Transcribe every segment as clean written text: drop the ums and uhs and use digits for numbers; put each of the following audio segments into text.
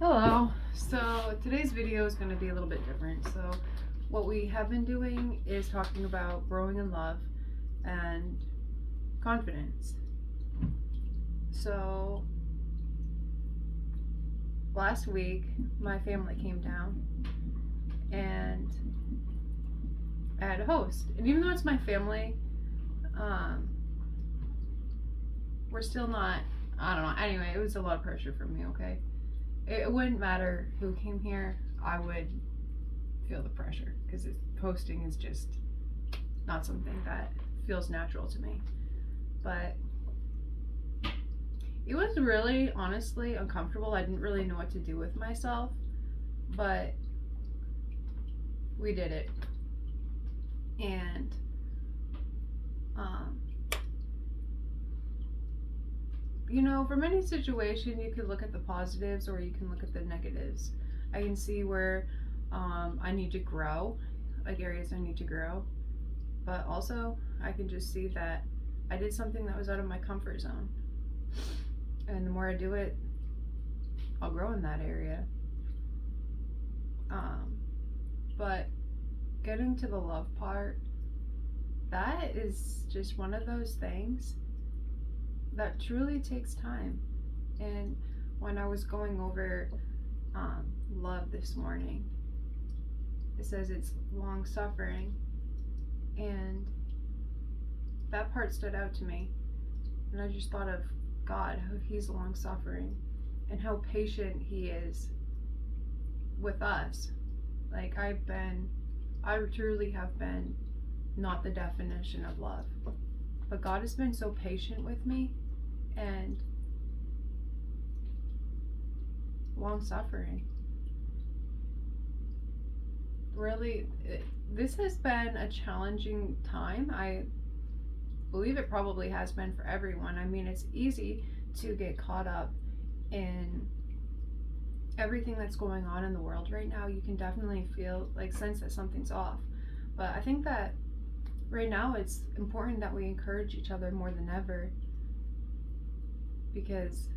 Hello. So today's video is going to be a little bit different. So what we have been doing is talking about growing in love and confidence. So last week my family came down and I had a host. And even though it's my family, we're still not, I don't know. Anyway, it was a lot of pressure for me, okay? It wouldn't matter who came here, I would feel the pressure because hosting is just not something that feels natural to me. But it was really, honestly, uncomfortable. I didn't really know what to do with myself, but we did it. And from any situation, you could look at the positives or you can look at the negatives. I can see where I need to grow, like areas I need to grow, but also I can just see that I did something that was out of my comfort zone. And the more I do it, I'll grow in that area. But getting to the love part, that is just one of those things that truly takes time. And when I was going over love this morning, it says it's long suffering, and that part stood out to me. And I just thought of God, how He's long suffering and how patient He is with us. Like I truly have been not the definition of love, but God has been so patient with me and long suffering. Really, this has been a challenging time. I believe it probably has been for everyone. I mean, it's easy to get caught up in everything that's going on in the world right now. You can definitely sense that something's off. But I think that right now it's important that we encourage each other more than ever, because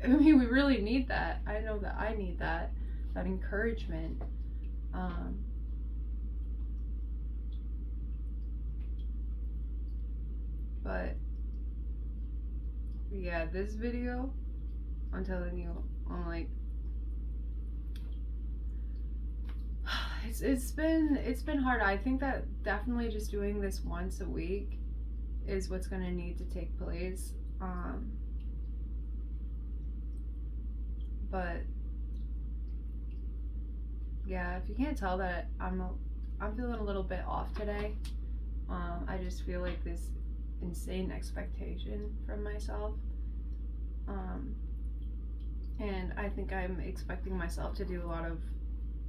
we really need that. I know that I need that encouragement. But yeah, this video, I'm telling you, I'm like, it's been hard. I think that definitely just doing this once a week is what's going to need to take place. But yeah, if you can't tell that I'm feeling a little bit off today. I just feel like this insane expectation from myself. And I think I'm expecting myself to do a lot of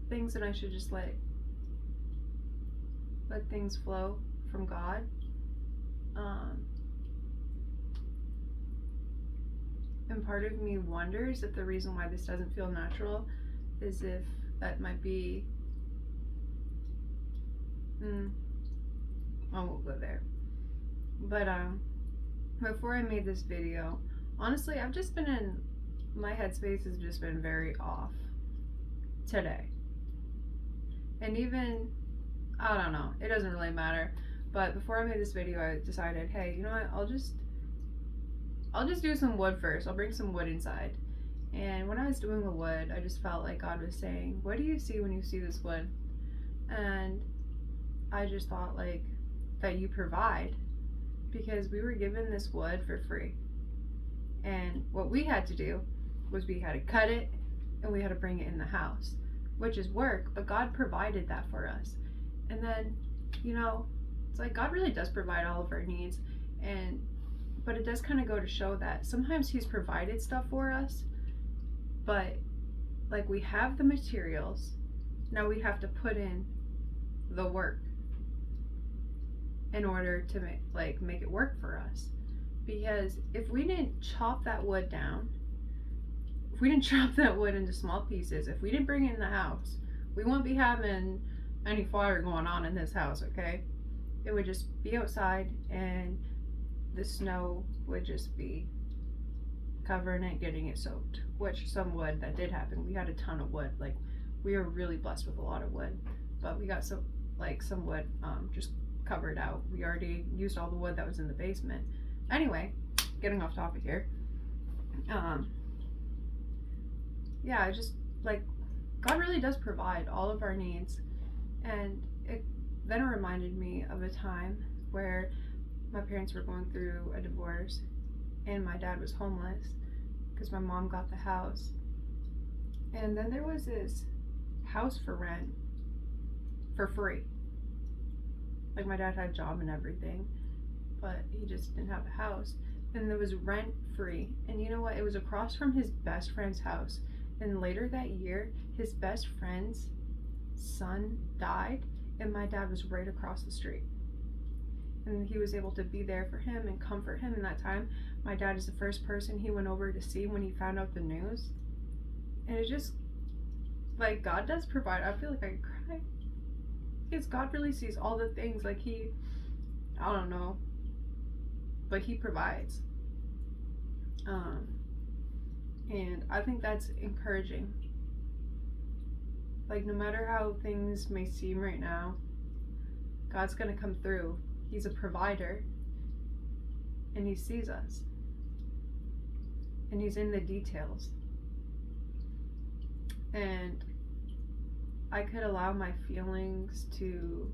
things, and I should just let things flow from God. And part of me wonders if the reason why this doesn't feel natural is if that might be I won't go there. But before I made this video, honestly, I've just been in my headspace has just been very off today. And even, I don't know, it doesn't really matter. But before I made this video, I decided, hey, you know what, I'll just do some wood first. I'll bring some wood inside. And when I was doing the wood, I just felt like God was saying, what do you see when you see this wood? And I just thought that you provide, because we were given this wood for free. And what we had to do was we had to cut it and we had to bring it in the house, which is work, but God provided that for us. And then, it's like God really does provide all of our needs, but it does kind of go to show that sometimes He's provided stuff for us, but we have the materials, now we have to put in the work in order to make it work for us. Because if we didn't chop that wood down, if we didn't chop that wood into small pieces, if we didn't bring it in the house, we won't be having any fire going on in this house, okay? It would just be outside and the snow would just be covering it, getting it soaked, which some wood, that did happen. We had a ton of wood. Like, we were really blessed with a lot of wood, but we got some wood just covered out. We already used all the wood that was in the basement. Anyway, getting off topic here. Yeah, just like, God really does provide all of our needs. And then it reminded me of a time where my parents were going through a divorce and my dad was homeless because my mom got the house. And then there was this house for rent for free. Like, my dad had a job and everything, but he just didn't have a house. And it was rent free. And you know what? It was across from his best friend's house. And later that year, his best friend's son died, and my dad was right across the street. And he was able to be there for him and comfort him in that time. My dad is the first person he went over to see when he found out the news. And it just, like, God does provide. I feel like I cry. Because God really sees all the things. Like, I don't know, but he provides. And I think that's encouraging. Like, no matter how things may seem right now, God's gonna come through. He's a provider, and he sees us, and he's in the details. And I could allow my feelings to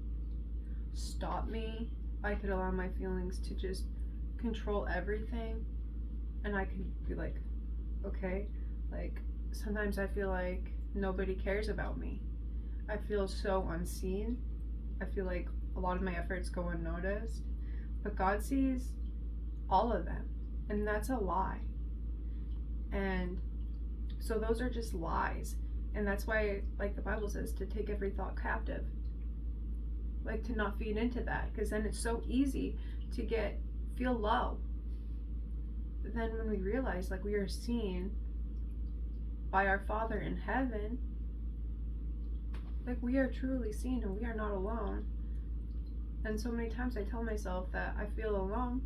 stop me. I could allow my feelings to just control everything, and I could be like, okay, like, sometimes I feel like nobody cares about me. I feel so unseen. I feel like a lot of my efforts go unnoticed, but God sees all of them, and that's a lie. And so those are just lies, and that's why, like the Bible says, to take every thought captive, like, to not feed into that, because then it's so easy to feel low. But then when we realize, like, we are seen by our Father in heaven, like, we are truly seen and we are not alone. And so many times I tell myself that I feel alone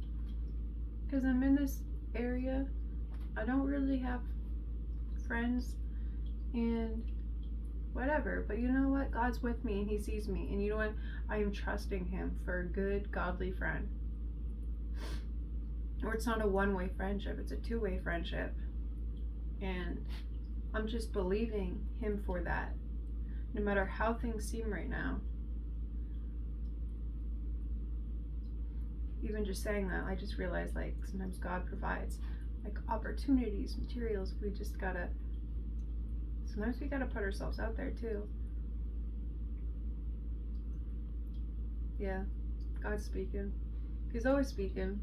because I'm in this area. I don't really have friends and whatever, but you know what? God's with me and he sees me, and you know what? I am trusting him for a good, godly friend. Or it's not a one-way friendship, it's a two-way friendship. And I'm just believing him for that, no matter how things seem right now. Even just saying that, I just realized, like, sometimes God provides, like, opportunities, materials. Sometimes we gotta put ourselves out there too. Yeah, God's speaking. He's always speaking.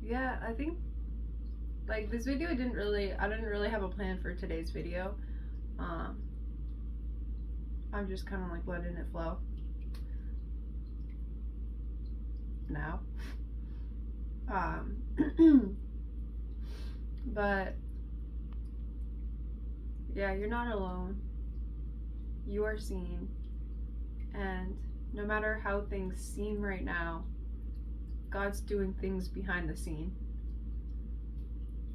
Yeah, I think, like, this video I didn't really have a plan for today's video. I'm just kind of like letting it flow now. But yeah, you're not alone. You are seen, and no matter how things seem right now, God's doing things behind the scene.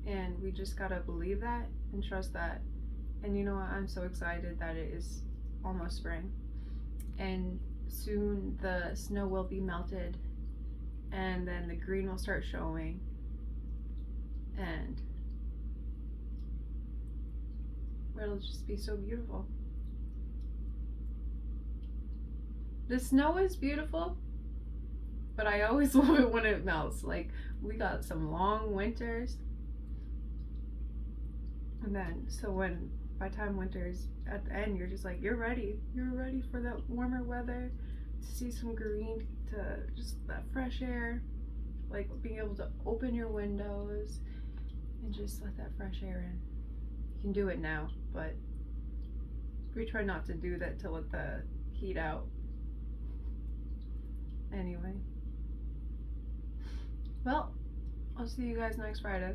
And we just gotta believe that and trust that. And you know what? I'm so excited that it is almost spring. And soon the snow will be melted, and then the green will start showing. And it'll just be so beautiful. The snow is beautiful, but I always love it when it melts. Like, we got some long winters, and then by the time winter's at the end, you're just like, you're ready for that warmer weather, to see some green, to just that fresh air, like being able to open your windows and just let that fresh air in. You can do it now, but we try not to do that to let the heat out. Anyway, well, I'll see you guys next Friday.